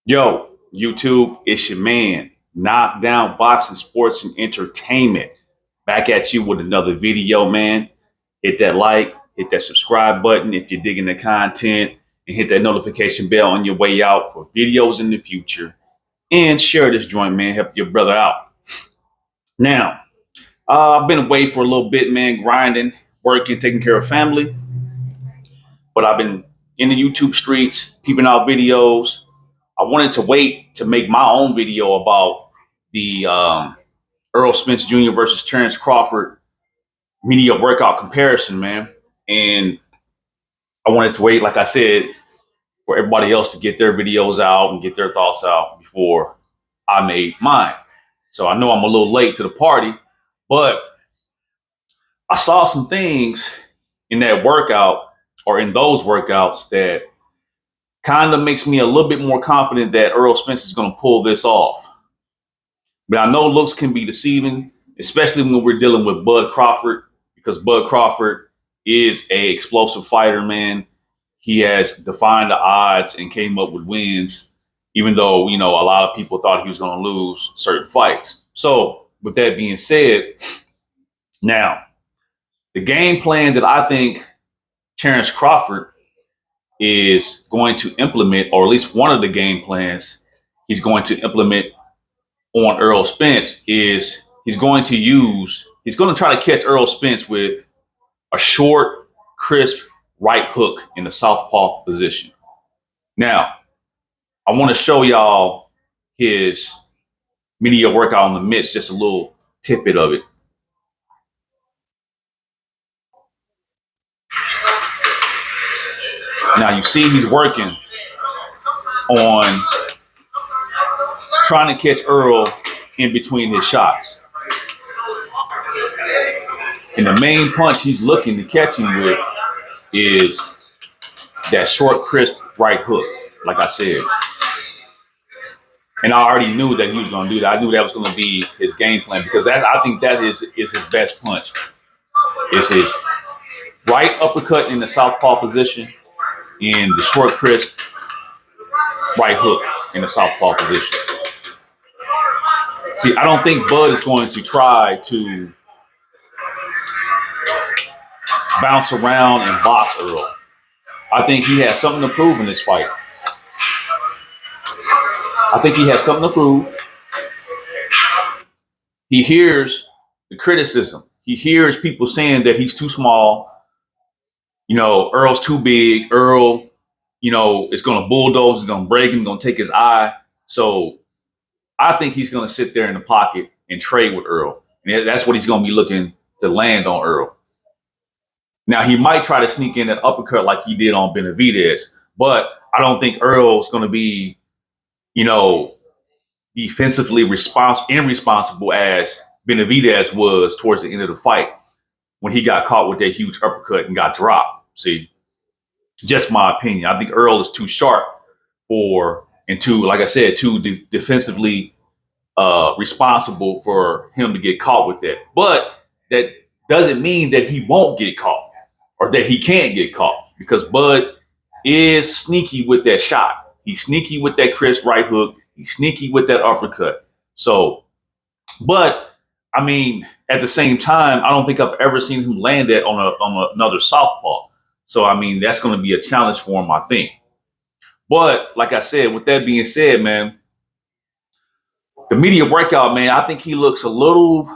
Yo, YouTube, it's your man, Knockdown Boxing Sports and Entertainment. Back at you with another video, man. Hit that like, hit that subscribe button if you're digging the content, and hit that notification bell on your way out for videos in the future. And share this joint, man. Help your brother out. Now, I've been away for a little bit, man, grinding, working, taking care of family. But I've been in the YouTube streets, peeping out videos. I wanted to wait to make my own video about the Errol Spence Jr. versus Terence Crawford media workout comparison, man. And I wanted to wait, like I said, for everybody else to get their videos out and get their thoughts out before I made mine. So I know I'm a little late to the party, but I saw some things in that workout or in those workouts that kind of makes me a little bit more confident that Errol Spence is going to pull this off. But I know looks can be deceiving, especially when we're dealing with Bud Crawford, because Bud Crawford is a explosive fighter, man. He has defined the odds and came up with wins, even though, a lot of people thought he was going to lose certain fights. So with that being said, now the game plan that I think Terence Crawford is going to implement, or at least one of the game plans he's going to implement on Errol Spence, is he's going to try to catch Errol Spence with a short, crisp right hook in the southpaw position. Now, I want to show y'all his media workout in the midst, just a little tidbit of it. Now you see he's working on trying to catch Errol in between his shots. And the main punch he's looking to catch him with is that short, crisp right hook, like I said. And I already knew that he was going to do that. I knew that was going to be his game plan, because I think that is his best punch. It's his right uppercut in the southpaw position and the short, crisp right hook in the southpaw position. See, I don't think Bud is going to try to bounce around and box Errol. I think he has something to prove in this fight. I think he has something to prove. He hears the criticism. He hears people saying that he's too small. Earl's too big. Errol, is going to bulldoze, is going to break him, going to take his eye. So I think he's going to sit there in the pocket and trade with Errol. And that's what he's going to be looking to land on Errol. Now, he might try to sneak in an uppercut like he did on Benavidez, but I don't think Errol's going to be, defensively irresponsible as Benavidez was towards the end of the fight when he got caught with that huge uppercut and got dropped. See, just my opinion. I think Errol is too sharp like I said, too defensively responsible for him to get caught with that. But that doesn't mean that he won't get caught or that he can't get caught, because Bud is sneaky with that shot. He's sneaky with that crisp right hook. He's sneaky with that uppercut. So, but I mean, at the same time, I don't think I've ever seen him land that on another southpaw. So, I mean, that's going to be a challenge for him, I think. But like I said, with that being said, man, the media workout, man, I think he looks a little,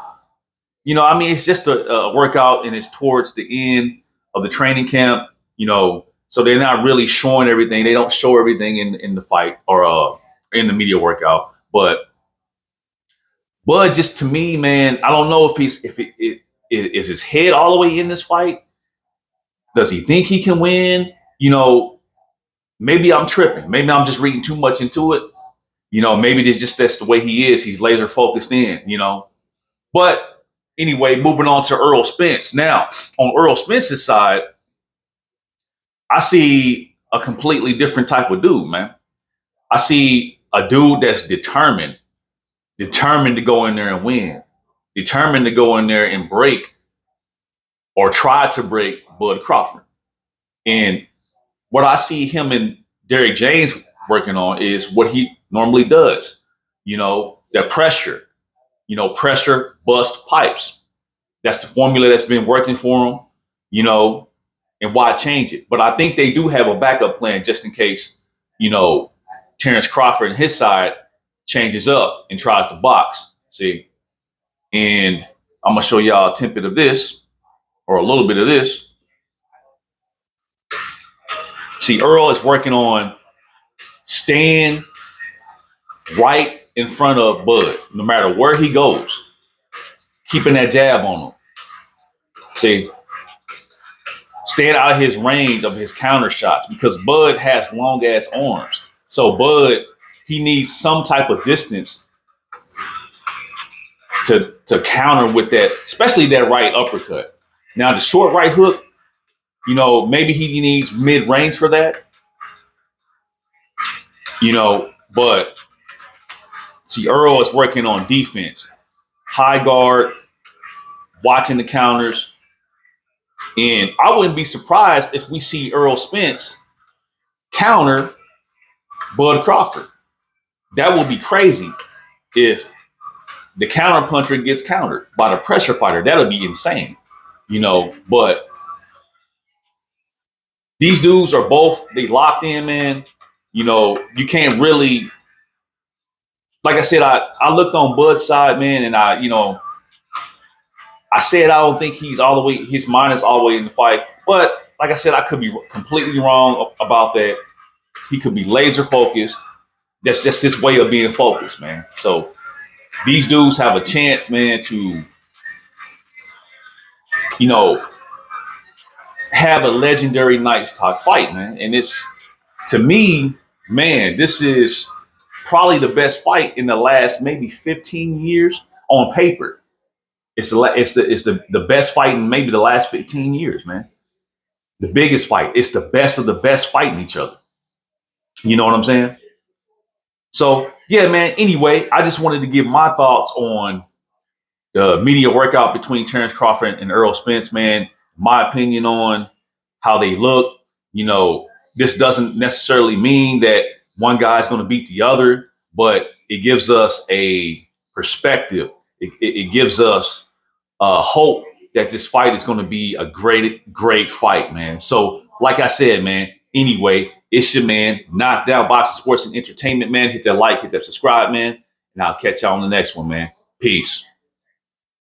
it's just a workout, and it's towards the end of the training camp, so they're not really showing everything. They don't show everything in the fight or in the media workout. But just to me, man, I don't know if is his head all the way in this fight. Does he think he can win? Maybe I'm tripping. Maybe I'm just reading too much into it. Maybe that's the way he is. He's laser focused in, But anyway, moving on to Errol Spence. Now, on Errol Spence's side, I see a completely different type of dude, man. I see a dude that's determined to go in there and win, determined to go in there and break or try to break Bud Crawford. And what I see him and Derrick James working on is what normally does. That pressure, pressure bust pipes. That's the formula that's been working for them, and why change it? But I think they do have a backup plan just in case, you know, Terence Crawford and his side changes up and tries to box. See, and I'm gonna show y'all a tidbit of this or a little bit of this. See, Errol is working on staying right in front of Bud, no matter where he goes, keeping that jab on him. See, staying out of his range of his counter shots because Bud has long ass arms. So Bud, he needs some type of distance to counter with that, especially that right uppercut. Now the short right hook, maybe he needs mid range for that, but see, Errol is working on defense, high guard, watching the counters. And I wouldn't be surprised if we see Errol Spence counter Bud Crawford. That would be crazy if the counter puncher gets countered by the pressure fighter. That'll be insane, but these dudes are both, they locked in, man. You can't really, like I said, I looked on Bud's side, man, and I said I don't think he's all the way, his mind is all the way in the fight. But like I said, I could be completely wrong about that. He could be laser focused. That's just his way of being focused, man. So these dudes have a chance, man, to, have a legendary Nights Talk fight, man. And it's, to me, man, this is probably the best fight in the last maybe 15 years on paper. It's the best fight in maybe the last 15 years, man. The biggest fight. It's the best of the best fighting each other. You know what I'm saying? So yeah, man. Anyway, I just wanted to give my thoughts on the media workout between Terence Crawford and Errol Spence, man. My opinion on how they look. This doesn't necessarily mean that one guy's going to beat the other, but it gives us a perspective. It gives us hope that this fight is going to be a great, great fight, man. So, like I said, man, anyway, it's your man, Knocked Out Boxing Sports and Entertainment, man. Hit that like, hit that subscribe, man. And I'll catch y'all on the next one, man. Peace.